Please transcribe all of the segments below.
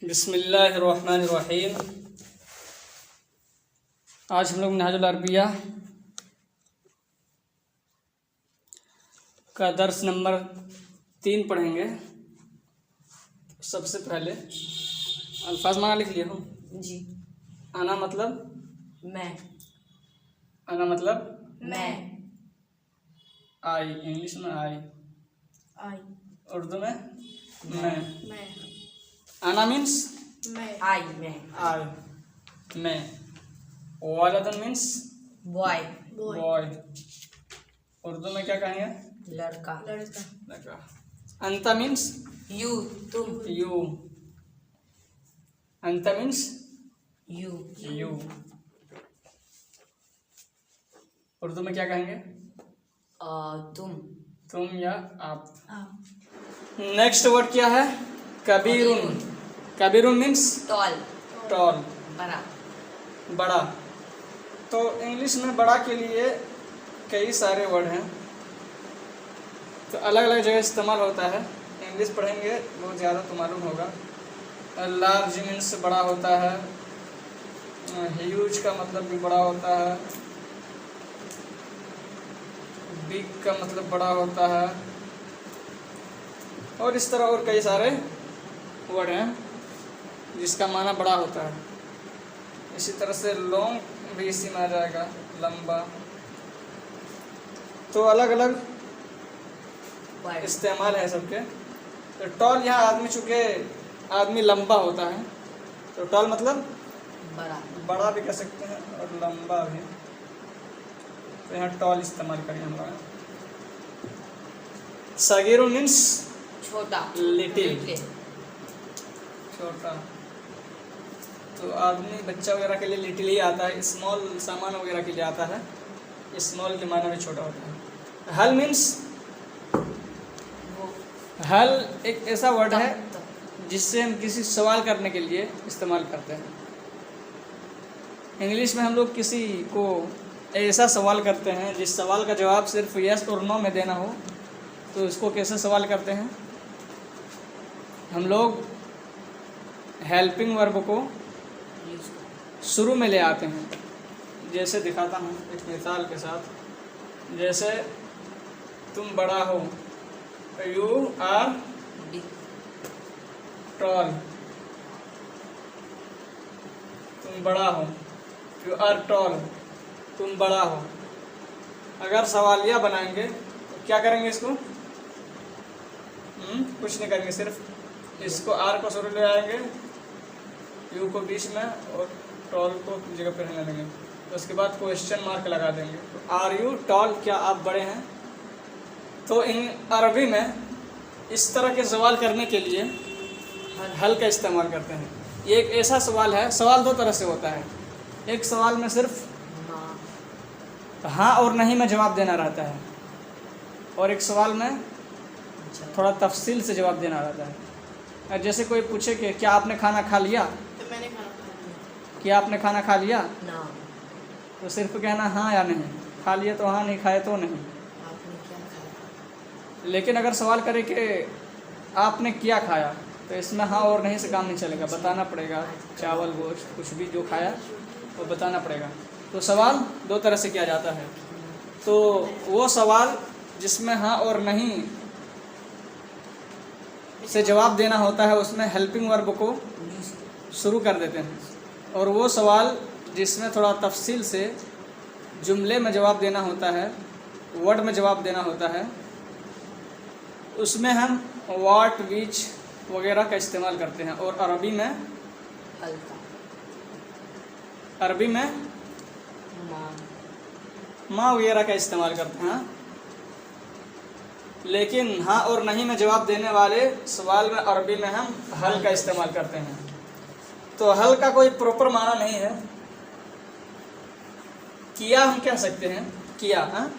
बिस्मिल्लाहिर्रहमानिर्रहीम। आज हम लोग नहजुल अरबिया का दर्स नंबर 3 पढ़ेंगे। सबसे पहले अल्फाज माना लिख लिया हो जी। आना मतलब मैं। आना मतलब मैं। आई, इंग्लिश में आई, आई। उर्दू में मैं। मैं। आना मीन्स मैं। आई। मैं। आई, मैं। वालदन मीन्स बॉय। बॉय। उर्दू में क्या कहेंगे? लड़का। लड़का। अंता मीन्स यू। तुम। You. Anta means you. You. Urdu में क्या कहेंगे? तुम। तुम या आप। नेक्स्ट वर्ड क्या है? कबीरुन। कबीरुन मीन्स टॉल। टॉल, बड़ा। बड़ा। तो इंग्लिश में बड़ा के लिए कई सारे वर्ड हैं, तो अलग अलग जगह इस्तेमाल होता है। इंग्लिश पढ़ेंगे बहुत ज़्यादा तो मालूम होगा। लार्ज मीन्स बड़ा होता है, ह्यूज का मतलब भी बड़ा होता है, बिग का मतलब बड़ा होता है, और इस तरह और कई सारे वर्ड हैं जिसका माना बड़ा होता है। इसी तरह से लॉन्ग भी इसी में आ जाएगा, लंबा। तो अलग अलग इस्तेमाल है सबके। तो टॉल यहाँ आदमी, चूँकि आदमी लंबा होता है तो टॉल मतलब बड़ा। बड़ा भी कह सकते हैं और लंबा भी। तो यहाँ टॉल इस्तेमाल करें हम लोग। सगीरुन मीन्स छोटा। लिटिल, छोटा। तो आदमी बच्चा वगैरह के लिए लिटिल ही आता है, स्मॉल सामान वगैरह के लिए आता है। स्मॉल के माने में छोटा होता है। हल मीन्स, हल एक ऐसा वर्ड है जिससे हम किसी सवाल करने के लिए इस्तेमाल करते हैं। इंग्लिश में हम लोग किसी को ऐसा सवाल करते हैं जिस सवाल का जवाब सिर्फ यस और नो में देना हो, तो इसको कैसे सवाल करते हैं? हम लोग हेल्पिंग वर्ब को शुरू में ले आते हैं। जैसे दिखाता हूँ एक मिसाल के साथ। जैसे तुम बड़ा हो, यू आर टॉल। तुम बड़ा हो, यू आर टॉल, तुम बड़ा हो। अगर सवालिया बनाएंगे तो क्या करेंगे? इसको कुछ नहीं करेंगे, सिर्फ इसको आर को शुरू ले आएंगे, यू को बीच में और टॉल को जगह पर रहने देंगे। तो उसके बाद क्वेश्चन मार्क लगा देंगे। तो आर यू टॉल, क्या आप बड़े हैं? तो इन अरबी में इस तरह के सवाल करने के लिए हल का इस्तेमाल करते हैं। ये एक ऐसा सवाल है, सवाल दो तरह से होता है। एक सवाल में सिर्फ हाँ और नहीं में जवाब देना रहता है, और एक सवाल में थोड़ा तफसील से जवाब देना रहता है। जैसे कोई पूछे कि क्या आपने खाना खा लिया, तो मैंने खाना खा लिया। क्या आपने खाना खा लिया, ना। तो सिर्फ कहना हाँ या नहीं। खा लिया तो हाँ, नहीं खाए तो नहीं। आपने क्या खाया? लेकिन अगर सवाल करे कि आपने क्या खाया, तो इसमें हाँ और नहीं से काम नहीं चलेगा, बताना पड़ेगा। चावल, गोश्त, कुछ भी जो खाया वो बताना पड़ेगा। तो सवाल दो तरह से किया जाता है। तो वो सवाल जिसमें हाँ और नहीं से जवाब देना होता है, उसमें हेल्पिंग वर्ब को शुरू कर देते हैं। और वो सवाल जिसमें थोड़ा तफसील से जुमले में जवाब देना होता है, वर्ड में जवाब देना होता है, उसमें हम व्हाट, विच वगैरह का इस्तेमाल करते हैं। और अरबी में हल्का। अरबी में माँ वगैरह का इस्तेमाल करते हैं। लेकिन हाँ और नहीं में जवाब देने वाले सवाल में अरबी में हम हल का इस्तेमाल करते हैं। तो हल का कोई प्रॉपर माना नहीं है। किया हम कह सकते हैं, किया। हाँ,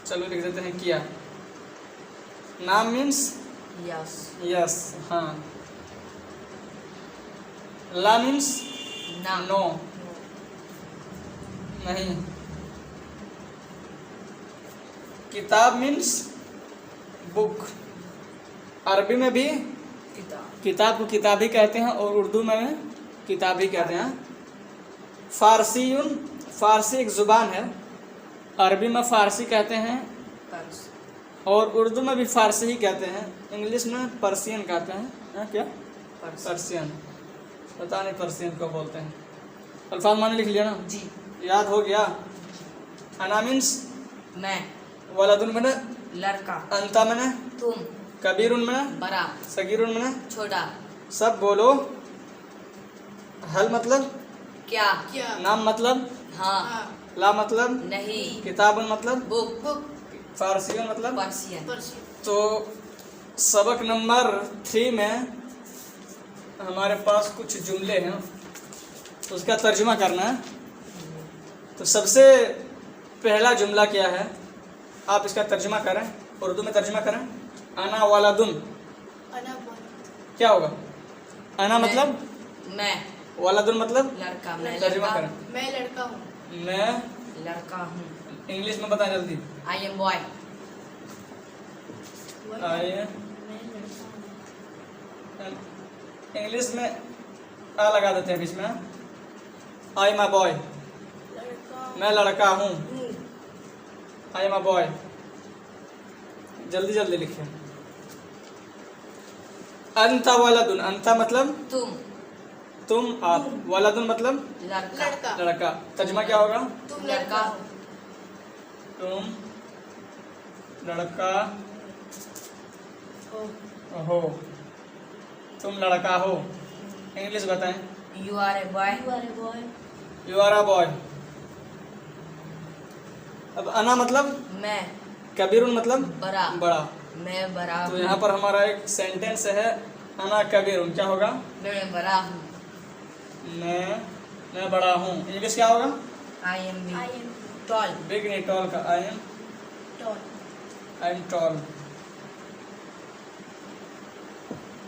चलो लिख देते हैं किया। नाम मीन्स यस। यस, हाँ। ला मीन्स ना। नो, नहीं। किताब मीन्स बुक। अरबी में भी किताब। किताब को किताब ही कहते हैं और उर्दू में किताब ही कहते हैं। फारसीयुन, फारसी एक ज़ुबान है, अरबी में फ़ारसी कहते हैं पर्स। और उर्दू में भी फ़ारसी ही कहते हैं, इंग्लिश में पर्सियन कहते हैं। क्या? पर्स। पर्सियन, पता नहीं पर्सियन को बोलते हैं। अल्फाज माने लिख लिया ना? जी। याद हो गया? अना मीन्स मैं। वलदुन मने लड़का। अंता मने तुम। कबीरुन मने बड़ा। सगीरुन मने छोटा। सब बोलो। हल मतलब क्या? नाम मतलब हाँ। ला मतलब नहीं। किताबुन मतलब बुक। फारसियन मतलब पर्सियन। तो सबक नंबर 3 में हमारे पास कुछ जुमले हैं, तो उसका तर्जुमा करना है। तो सबसे पहला जुमला क्या है, आप इसका तर्जुमा करें, उर्दू में तर्जुमा करें। अना वालदुन, क्या होगा? अना मतलब मैं। वालदुन मतलब लड़का। मैं तर्जुमा लड़का। करें। मैं लड़का हूँ। मैं लड़का हूँ। इंग्लिश में बताएं जल्दी। I am boy. आइए इंग्लिश में आ लगा देते हैं बीच में। आई एम अ बॉय, मैं लड़का हूँ। आई एम अ बॉय, जल्दी जल्दी लिखिए। अंता वलदुन, अंता मतलब तुम। तुम आप, वलदुन मतलब लड़का। लड़का। तर्जुमा क्या होगा? तुम लड़का हो। तुम लड़का हो। हो, तुम लड़का हो। इंग्लिश बताएं। You are a boy. You are a boy. अब अना मतलब मैं। कबीरुन मतलब बड़ा। बड़ा। मैं बड़ा तो हूँ। यहाँ पर हमारा एक सेंटेंस है, अना कबीरुन, क्या होगा? मैं बड़ा हूँ। मैं बड़ा हूँ। इंग्लिश क्या होगा? आई एम टॉल। बिग नहीं, टॉल का। आई am tall.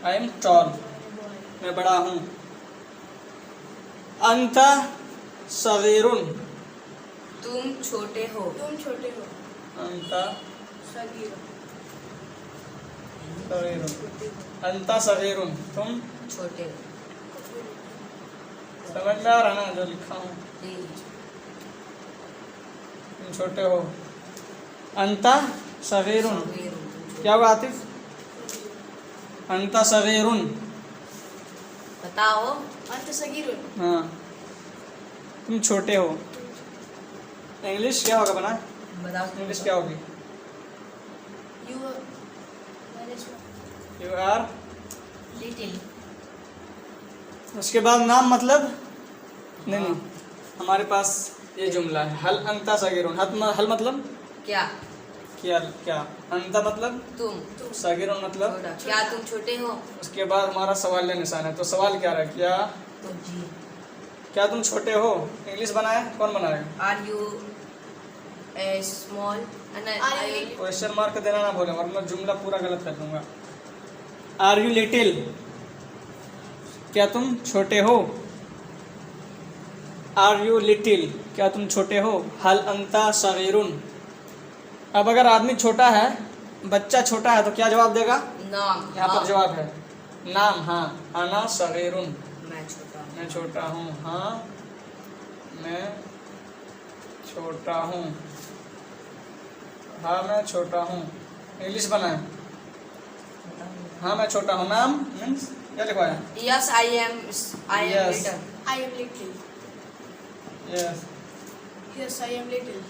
I am toll, मैं बड़ा हूँ। अंता सगीरुन, तुम छोटे हो। तुम छोटे हो। अंता सगीर। सगीरुन, अंता सगीरुन, तुम छोटे हो। समझ में आ रहा ना जो लिखा हूँ? जी। तुम छोटे हो। अंता सगीरुन, सगीरुन। क्या होगा आतिफ? अंता सगीरुन। बताओ। अंत सगीर। हाँ, तुम छोटे हो। इंग्लिश क्या होगा बना? बताओ। इंग्लिश क्या होगी? You you are. लिटिल। उसके बाद नाम मतलब नहीं, हमारे पास ये जुमला है, हल अंता सगीरुन। हल मतलब क्या? क्या? क्या? अंता मतलब तुम। सगीरुन मतलब छोटा। क्या तुम छोटे हो? उसके बाद हमारा सवाल निशान है। तो सवाल क्या रहा? क्या तो जी। क्या तुम छोटे हो? इंग्लिश बनाए, कौन बनाएगा? Are you a small? Question mark देना ना बोले, वरना जुमला पूरा गलत कर दूंगा। आर यू लिटिल, क्या तुम छोटे हो? आर यू लिटिल, क्या तुम छोटे हो? हल अंता सगीरुन। अब अगर आदमी छोटा है, बच्चा छोटा है, तो क्या जवाब देगा? नाम। यहाँ पर जवाब है नाम। हाँ, अना सगीरुन, मैं छोटा हूँ। मैं छोटा हूँ। हाँ, मैं छोटा हूँ। हाँ, मैं छोटा हूँ। इंग्लिश बनाए। हाँ, मैं छोटा हूँ। नाम मीन्स क्या लिखवाया? Yes I am Yes. Little. I am little. Yes. Yes I am little.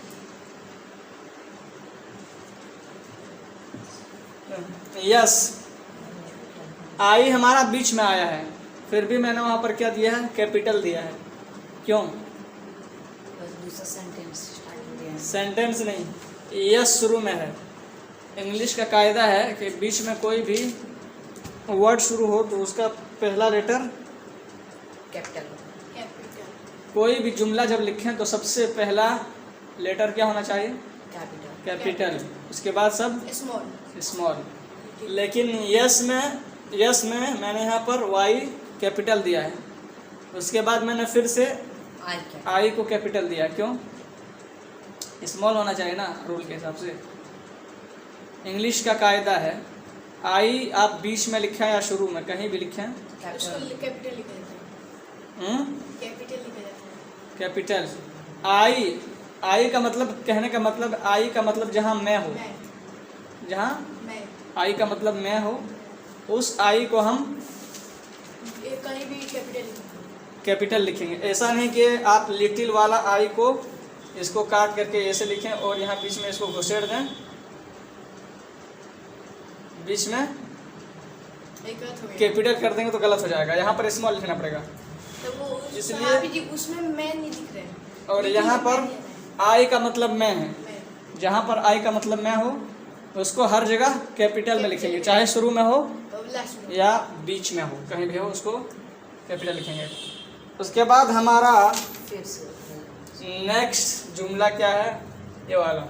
Yes, I हमारा बीच में आया है, फिर भी मैंने वहाँ पर क्या दिया है? कैपिटल दिया है। क्यों? बस दूसरा सेंटेंस स्टार्ट हो गया है। सेंटेंस नहीं, यस शुरू में है। इंग्लिश का कायदा है कि बीच में कोई भी वर्ड शुरू हो तो उसका पहला लेटर, कैपिटल। कैपिटल। कोई भी जुमला जब लिखें तो सबसे पहला लेटर क्या होना चाहिए? कैपिटल। कैपिटल। उसके बाद सब स्मॉल। स्मॉल। लेकिन यस में मैंने यहाँ पर वाई कैपिटल दिया है, उसके बाद मैंने फिर से आई क्या? आई को कैपिटल दिया। क्यों? स्मॉल होना चाहिए ना रूल के हिसाब से। इंग्लिश का कायदा है आई आप बीच में लिखे हैं या शुरू में, कहीं भी लिखे हैं? उसको कैपिटल लिखा जाता है। कैपिटल लिखा जाता है। कैपिटल। आई, आई का मतलब, कहने का मतलब, आई का मतलब जहाँ मैं हो, मैं जहाँ मैं आई का मतलब मैं हो, उस आई को हम ये कहीं भी कैपिटल लिखा। कैपिटल लिखेंगे। ऐसा नहीं कि आप लिटिल वाला आई को इसको काट करके ऐसे लिखें और यहाँ बीच में इसको घुसेड़ दें, बीच में एक गलत हो गया। कैपिटल कर देंगे तो गलत हो जाएगा। यहाँ पर स्मॉल लिखना पड़ेगा। तो वो इसलिए- वहाँ भी जी उसमें मैं नहीं दिख रहा है। और लेकिन यहाँ पर मैं नहीं आई का मतलब मैं है, मैं जहाँ पर आई का मतलब मैं हो उसको हर जगह कैपिटल में लिखेंगे, चाहे शुरू में हो और लास्ट में या बीच में हो, कहीं भी हो उसको कैपिटल लिखेंगे। उसके बाद हमारा फिर से नेक्स्ट जुमला क्या है? ये वाला,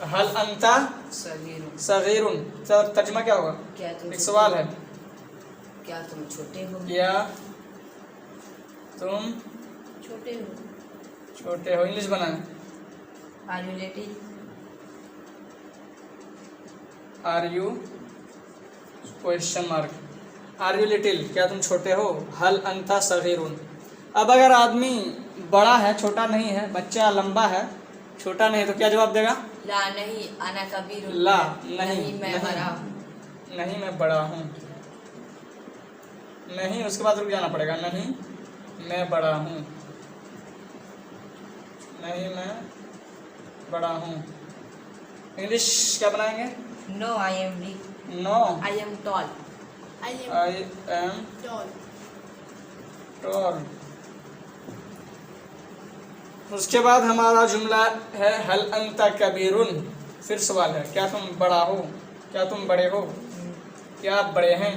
हल अंता सगीरुन, सगीरुन। सर तर्जुमा क्या होगा? क्या तुम एक छोटे सवाल हो? है, क्या तुम छोटे हो? क्या तुम छोटे हो। छोटे हो? इंग्लिश बनाए। Are you little? Are you question mark, are you little, क्या तुम छोटे हो? हल अंता सगीरुन। अब अगर आदमी बड़ा है, छोटा नहीं है, बच्चा लंबा है, छोटा नहीं है, तो क्या जवाब देगा? ला नहीं, आना कबीरुन। ला नहीं, मैं नहीं। बड़ा हूँ। नहीं मैं बड़ा हूँ, नहीं उसके बाद रुक जाना पड़ेगा। नहीं मैं बड़ा हूँ, नहीं मैं बड़ा हूँ। इंग्लिश क्या बनाएंगे? No I am big, no I am tall. I am I am tall. Tall. उसके बाद हमारा जुमला है हल अंता कबीरुन। फिर सवाल है, क्या तुम बड़ा हो? क्या तुम बड़े हो? क्या आप बड़े हैं?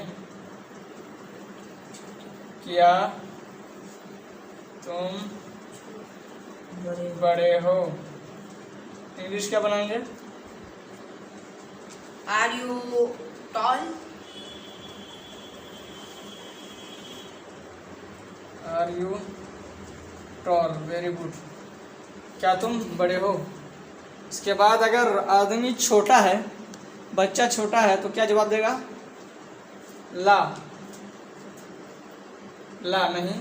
क्या तुम बड़े हो? इंग्लिश क्या बनाएंगे? Are you tall? Are you tall, very good. क्या तुम बड़े हो? इसके बाद अगर आदमी छोटा है, बच्चा छोटा है, तो क्या जवाब देगा? ला, ला नहीं,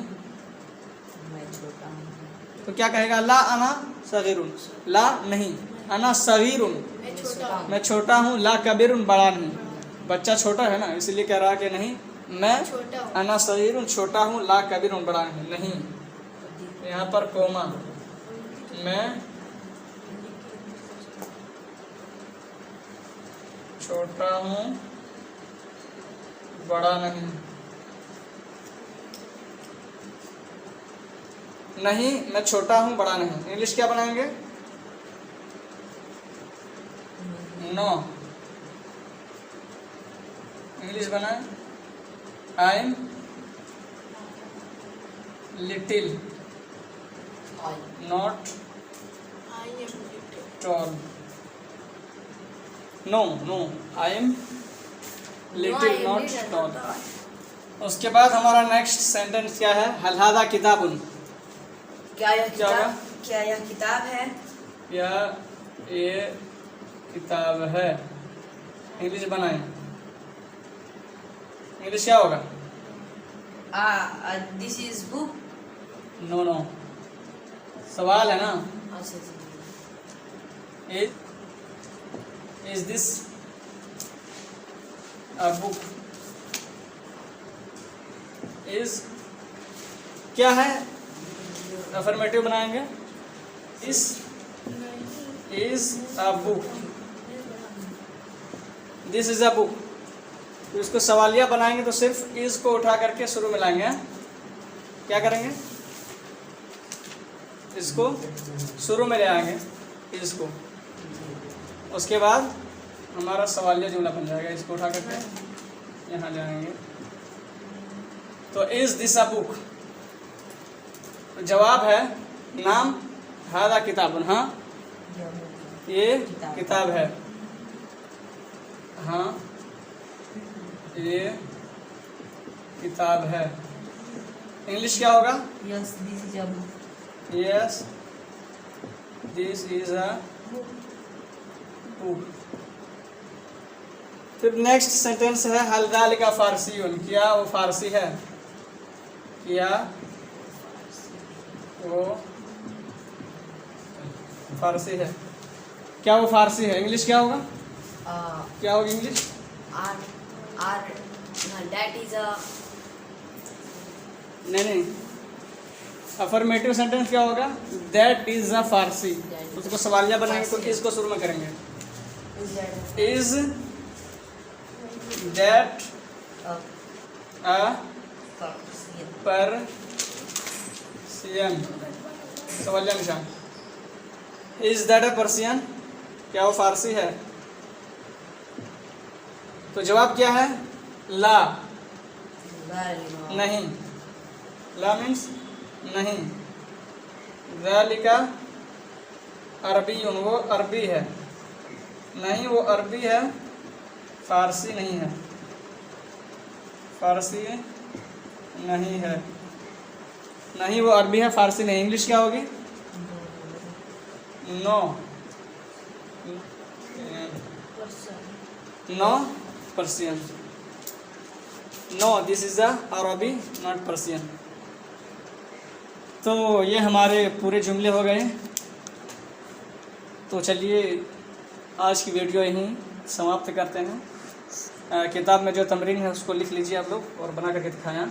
मैं छोटा हूँ। तो क्या कहेगा? ला अना सगीरुन, ला नहीं, अना सगीरुन, मैं छोटा हूँ। मैं छोटा हूँ, ला कबीरुन, बड़ा नहीं। बच्चा छोटा है ना, इसलिए कह रहा है कि नहीं मैं छोटा हूँ। अना सगीरुन, छोटा हूँ, ला कबीरुन, बड़ा नहीं। नहीं, यहाँ पर कोमा, मैं छोटा हूँ, बड़ा नहीं। नहीं मैं छोटा हूँ, बड़ा नहीं। इंग्लिश क्या बनाएंगे? नो, इंग्लिश बनाए I am little, tall. Not I am little. tall. No, no, I am little, not tall. उसके बाद हमारा नेक्स्ट सेंटेंस क्या है? हल हादा किताबुन, क्या यह क्या होगा? किताब, क्या यह किताब है? या ये किताब है। इंग्लिश बनाए। इंग्लिश क्या होगा? This is book. No no, सवाल है ना। अच्छा जी। Is this a book? Is क्या है? अफर्मेटिव बनाएंगे। Is a book. This is a book. तो इसको सवालिया बनाएंगे तो सिर्फ is को उठा करके शुरू में लाएंगे। क्या करेंगे? इसको शुरू में ले आएंगे, इसको। उसके बाद हमारा सवालिया जुमला बन जाएगा। इसको उठा करके यहाँ जाएंगे तो इज दिस अ बुक, तो जवाब है नाम हादा किताबुन, हाँ ये किताब है, हाँ ये किताब है। इंग्लिश क्या होगा? Yes this is a book. Yes this is a book. फिर नेक्स्ट सेंटेंस है हल ज़ालिका फ़ारसीयुन, क्या वो फ़ारसी है? क्या वो फ़ारसी है? क्या वो फ़ारसी है? इंग्लिश क्या होगा? क्या होगी इंग्लिश? That is a नहीं, अफर्मेटिव सेंटेंस क्या होगा? दैट इज अ फारसी। उसको सवालिया बनाएंगे तो इसको शुरू में करेंगे। इज दैट अ पर्सियन, सवालिया निशान। इज दैट अ पर्सियन, क्या वो फारसी है? तो जवाब क्या है? ला, नहीं। ला मीन्स नहीं। ज़ालिका अरबीयुन, वो अरबी है। नहीं, वो अरबी है, फारसी नहीं है। फारसी नहीं है। नहीं, वो अरबी है, फारसी नहीं। इंग्लिश क्या होगी? No, no Persian. No, this is the Arabic not Persian. तो ये हमारे पूरे जुमले हो गए। तो चलिए आज की वीडियो यहीं समाप्त करते हैं। किताब में जो तमरीन है उसको लिख लीजिए आप लोग और बना करके दिखाएं।